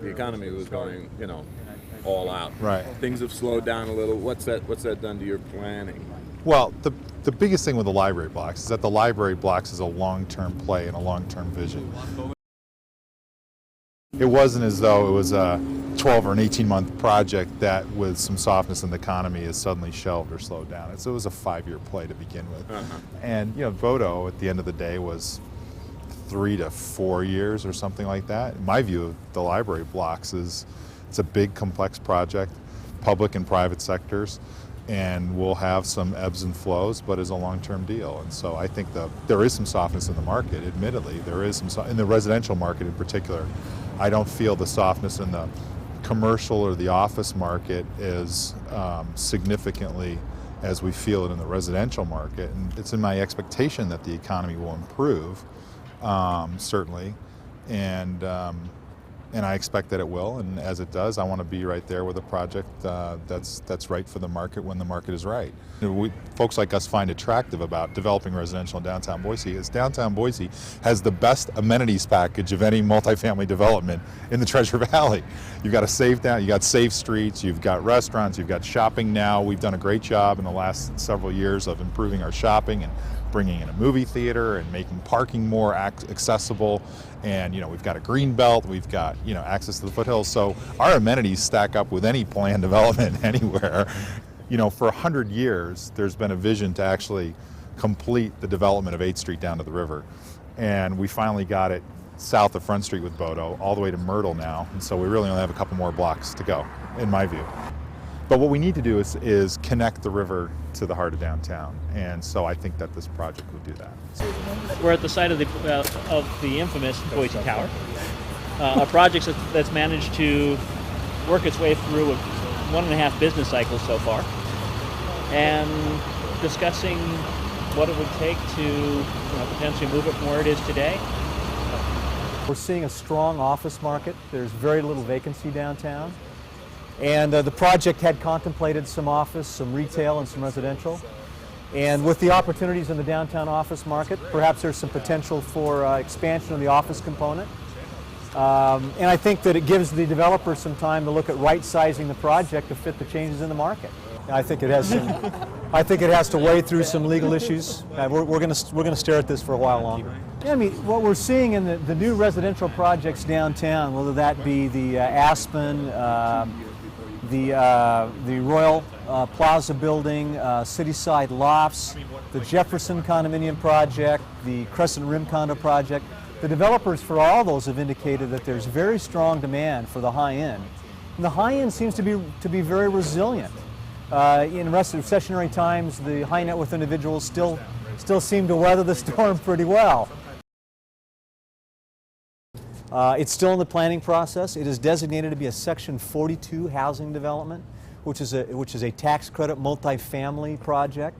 the economy was going, all out. Right. Things have slowed down a little. What's that done to your planning? Well, the biggest thing with the library blocks is that the library blocks is a long-term play and a long-term vision. It wasn't as though it was a 12 or an 18-month project that, with some softness in the economy, is suddenly shelved or slowed down. It was a 5-year play to begin with. And Bodo, at the end of the day, was 3 to 4 years or something like that. In my view of the library blocks is it's a big, complex project, public and private sectors, and we'll have some ebbs and flows, but is a long-term deal. And so I think there is some softness in the market, admittedly. There is some in the residential market in particular. I don't feel the softness in the commercial or the office market as significantly as we feel it in the residential market. And it's in my expectation that the economy will improve, certainly, and I expect that it will, and as it does, I want to be right there with a project that's right for the market when the market is right. Folks like us find attractive about developing residential in downtown Boise is downtown Boise has the best amenities package of any multifamily development in the Treasure Valley. You've got you got safe streets, you've got restaurants, you've got shopping now. We've done a great job in the last several years of improving our shopping and bringing in a movie theater and making parking more accessible. And we've got a green belt, we've got access to the foothills. So our amenities stack up with any planned development anywhere. For 100 years, there's been a vision to actually complete the development of 8th Street down to the river. And we finally got it south of Front Street with Bodo, all the way to Myrtle now. And so we really only have a couple more blocks to go, in my view. But what we need to do is connect the river to the heart of downtown, and so I think that this project would do that. We're at the site of the infamous Boise Tower, a project that's managed to work its way through 1.5 business cycles so far, and discussing what it would take to potentially move it from where it is today. We're seeing a strong office market. There's very little vacancy downtown. And the project had contemplated some office, some retail, and some residential. And with the opportunities in the downtown office market, perhaps there's some potential for expansion of the office component. And I think that it gives the developer some time to look at right-sizing the project to fit the changes in the market. I think it has to wade through some legal issues. We're going to stare at this for a while longer. Yeah, I mean, what we're seeing in the new residential projects downtown, whether that be the Aspen, the Royal Plaza building, Cityside Lofts, the Jefferson condominium project, the Crescent Rim condo project. The developers for all those have indicated that there's very strong demand for the high end. And the high end seems to be very resilient. In recessionary times, the high net worth individuals still seem to weather the storm pretty well. It's still in the planning process. It is designated to be a Section 42 housing development, which is a tax credit multifamily project.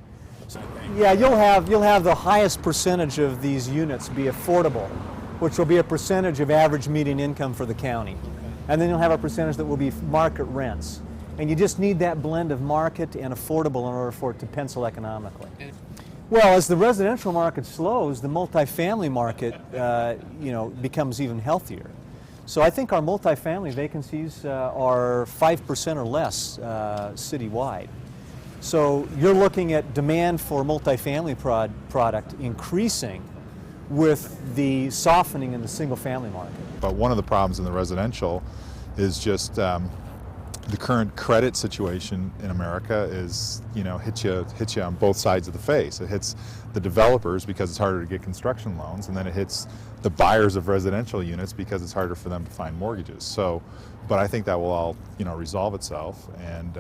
Yeah, you'll have the highest percentage of these units be affordable, which will be a percentage of average median income for the county. And then you'll have a percentage that will be market rents. And you just need that blend of market and affordable in order for it to pencil economically. Well, as the residential market slows, the multifamily market, becomes even healthier. So I think our multifamily vacancies are 5% or less citywide. So you're looking at demand for multifamily product increasing with the softening in the single-family market. But one of the problems in the residential is just the current credit situation in America is, hits you on both sides of the face. It hits the developers because it's harder to get construction loans, and then it hits the buyers of residential units because it's harder for them to find mortgages. So, but I think that will all, resolve itself. And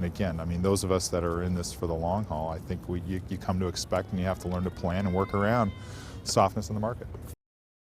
again, I mean, those of us that are in this for the long haul, I think you come to expect, and you have to learn to plan and work around softness in the market.